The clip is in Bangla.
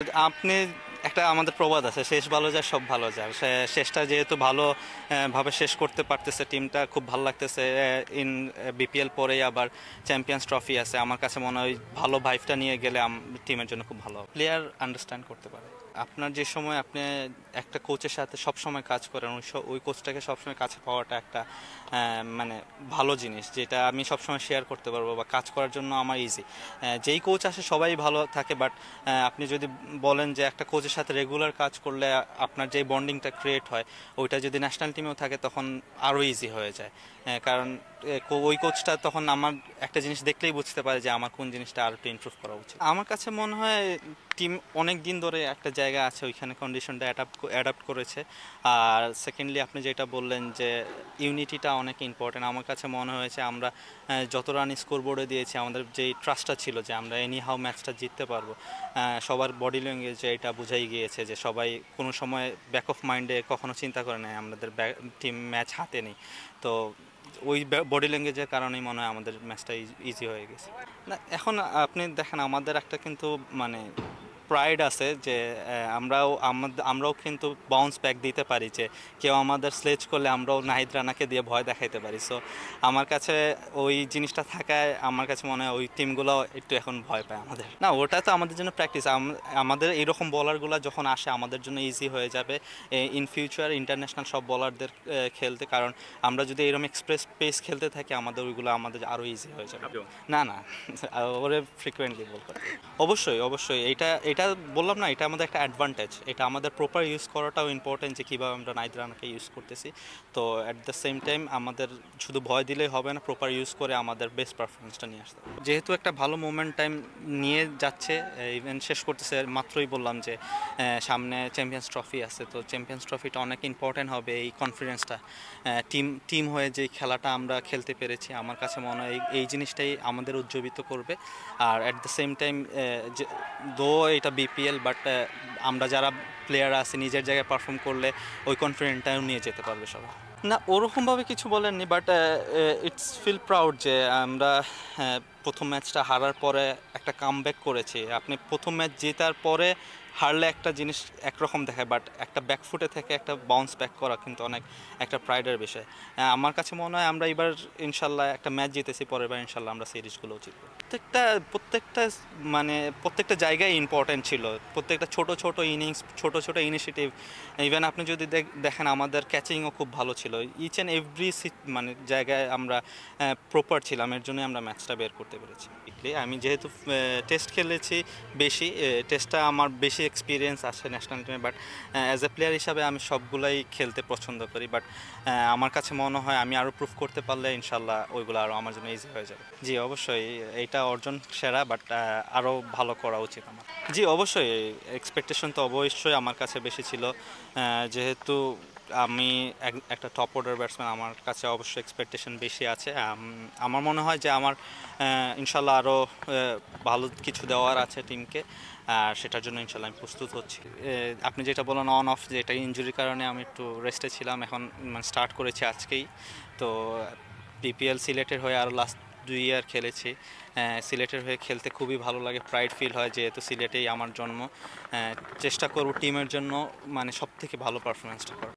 আপনি একটা আমাদের প্রবাদ আছে, শেষ ভালো যায় সব ভালো যায়। শেষটা যেহেতু ভালো ভাবে শেষ করতে পারতেছে টিমটা, খুব ভালো লাগতেছে। ইন বিপিএল পরেই আবার চ্যাম্পিয়ন্স ট্রফি আছে, আমার কাছে মনে হয় ভালো ভাইবটা নিয়ে গেলে টিমের জন্য খুব ভালো। প্লেয়ার আন্ডারস্ট্যান্ড করতে পারে। আপনার যে সময় আপনি একটা কোচের সাথে সব সময় কাজ করেন, ওই কোচটাকে সবসময় কাছে পাওয়াটা একটা মানে ভালো জিনিস, যেটা আমি সবসময় শেয়ার করতে পারবো বা কাজ করার জন্য আমার ইজি। যেই কোচ আসে সবাই ভালো থাকে, বাট আপনি যদি বলেন যে একটা কোচের সাথে রেগুলার কাজ করলে আপনার যে বন্ডিংটা ক্রিয়েট হয়, ওইটা যদি ন্যাশনাল টিমেও থাকে তখন আরও ইজি হয়ে যায়। কারণ ওই কোচটা তখন আমার একটা জিনিস দেখলেই বুঝতে পারে যে আমার কোন জিনিসটা আরও একটু ইমপ্রুভ করা উচিত। আমার কাছে মনে হয় টিম অনেক দিন ধরে একটা জায়গা আছে, ওইখানে কন্ডিশনটা অ্যাডাপ্ট করেছে। আর সেকেন্ডলি আপনি যেটা বললেন যে ইউনিটিটা অনেক ইম্পর্টেন্ট, আমার কাছে মনে হয়েছে আমরা যত রান স্কোরবোর্ডে দিয়েছি, আমাদের যেই ট্রাস্টটা ছিল যে আমরা এনি হাউ ম্যাচটা জিততে পারবো, সবার বডি ল্যাঙ্গুয়েজে এটা বোঝাই গিয়েছে যে সবাই কোনো সময় ব্যাক অফ মাইন্ডে কখনো চিন্তা করে নেয় আমাদের টিম ম্যাচ হাতে নেই। তো ওই বডি ল্যাঙ্গুয়েজের কারণেই মনে হয় আমাদের ম্যাচটা ইজি হয়ে গেছে। না, এখন আপনি দেখেন আমাদের একটা কিন্তু মানে প্রাইড আছে যে আমরাও কিন্তু বাউন্স ব্যাক দিতে পারি, যে কেউ আমাদের স্লেজ করলে আমরাও নাহিদ রানাকে দিয়ে ভয় দেখাইতে পারি। সো আমার কাছে ওই জিনিসটা থাকায় আমার কাছে মনে হয় ওই টিমগুলো একটু এখন ভয় পায় আমাদের। না, ওটা তো আমাদের জন্য প্র্যাকটিস। আমাদের এইরকম বলারগুলো যখন আসে আমাদের জন্য ইজি হয়ে যাবে ইন ফিউচার ইন্টারন্যাশনাল সব বলারদের খেলতে। কারণ আমরা যদি এরকম এক্সপ্রেস পেস খেলতে থাকি, ওইগুলো আমাদের আরও ইজি হয়ে যাবে। না না, ওরে ফ্রিকুয়েন্টলি বল করে। অবশ্যই অবশ্যই, এটা এটা বললাম না, এটা আমাদের একটা অ্যাডভান্টেজ। এটা আমাদের প্রপার ইউজ করাটাও ইম্পর্টেন্ট, যে কীভাবে আমরা নাহিদ রানাকে ইউজ করতেছি। তো অ্যাট দ্য সেম টাইম আমাদের শুধু ভয় দিলেই হবে না, প্রপার ইউজ করে আমাদের বেস্ট পারফরমেন্সটা নিয়ে আসতে হবে। যেহেতু একটা ভালো মোমেন্ট টাইম নিয়ে যাচ্ছে, ইভেন্ট শেষ করতেছে, মাত্রই বললাম যে সামনে চ্যাম্পিয়ন্স ট্রফি আছে। তো চ্যাম্পিয়ন্স ট্রফিটা অনেক ইম্পর্টেন্ট হবে, এই কনফিডেন্সটা টিম হয়ে যে খেলাটা আমরা খেলতে পেরেছি, আমার কাছে মনে হয় এই জিনিসটাই আমাদের উজ্জীবিত করবে। আর অ্যাট দ্য সেম টাইম দো এটা বিপিএল, বাট আমরা যারা প্লেয়ার আছে নিজের জায়গায় পারফর্ম করলে ওই কনফিডেন্টটাও নিয়ে যেতে পারবে সবাই। না, ওরকমভাবে কিছু বলেননি, বাট ইটস ফিল প্রাউড যে আমরা প্রথম ম্যাচটা হারার পরে একটা কামব্যাক করেছি। আপনি প্রথম ম্যাচ জেতার পরে হারলে একটা জিনিস একরকম দেখায়, বাট একটা ব্যাকফুটে থেকে একটা বাউন্স ব্যাক করা কিন্তু অনেক একটা প্রাইডের বিষয়। আমার কাছে মনে হয় আমরা এবার ইনশাল্লাহ একটা ম্যাচ জিতেছি, পরের বার ইনশাল্লাহ আমরা সিরিজগুলোও জিতবো। প্রত্যেকটা মানে প্রত্যেকটা জায়গায় ইম্পর্টেন্ট ছিল, প্রত্যেকটা ছোট ছোট ইনিংস, ছোট ছোট ইনিশিয়েটিভ। ইভেন আপনি যদি দেখেন আমাদের ক্যাচিংও খুব ভালো ছিল। ইচ অ্যান্ড এভরি মানে জায়গায় আমরা প্রপার ছিলাম, এর জন্যই আমরা ম্যাচটা বের করতে পেরেছি। আমি যেহেতু টেস্ট খেলেছি বেশি, টেস্টটা আমার বেশি এক্সপিরিয়েন্স আছে ন্যাশনাল টিমে, বাট অ্যাজ এ প্লেয়ার হিসাবে আমি সবগুলাই খেলতে পছন্দ করি। বাট আমার কাছে মনে হয় আমি আরও প্রুভ করতে পারলে ইনশাল্লাহ ওইগুলো আরও আমার জন্য ইজি হয়ে যাবে। জি অবশ্যই, এইটা অর্জন সেরা, বাট আরও ভালো করা উচিত আমার। জি অবশ্যই, এক্সপেকটেশন তো অবশ্যই আমার কাছে বেশি ছিল। যেহেতু আমি একটা টপ অর্ডার ব্যাটসম্যান, আমার কাছে অবশ্যই এক্সপেকটেশন বেশি আছে। আমার মনে হয় যে আমার ইনশাল্লাহ আরও ভালো কিছু দেওয়ার আছে টিমকে, আর সেটার জন্য ইনশাল্লাহ আমি প্রস্তুত হচ্ছি। আপনি যেটা বলেন অন অফ, যে এটা ইনজুরির কারণে আমি একটু রেস্টে ছিলাম, এখন মানে স্টার্ট করেছি আজকেই। তো বিপিএল সিলেটের হয়ে আরও লাস্ট 2 ইয়ার খেলেছি। সিলেটের হয়ে খেলতে খুবই ভালো লাগে, প্রাইড ফিল হয়, যেহেতু সিলেটেই আমার জন্ম। চেষ্টা করব টিমের জন্য মানে সব থেকে ভালো পারফরমেন্সটা করার।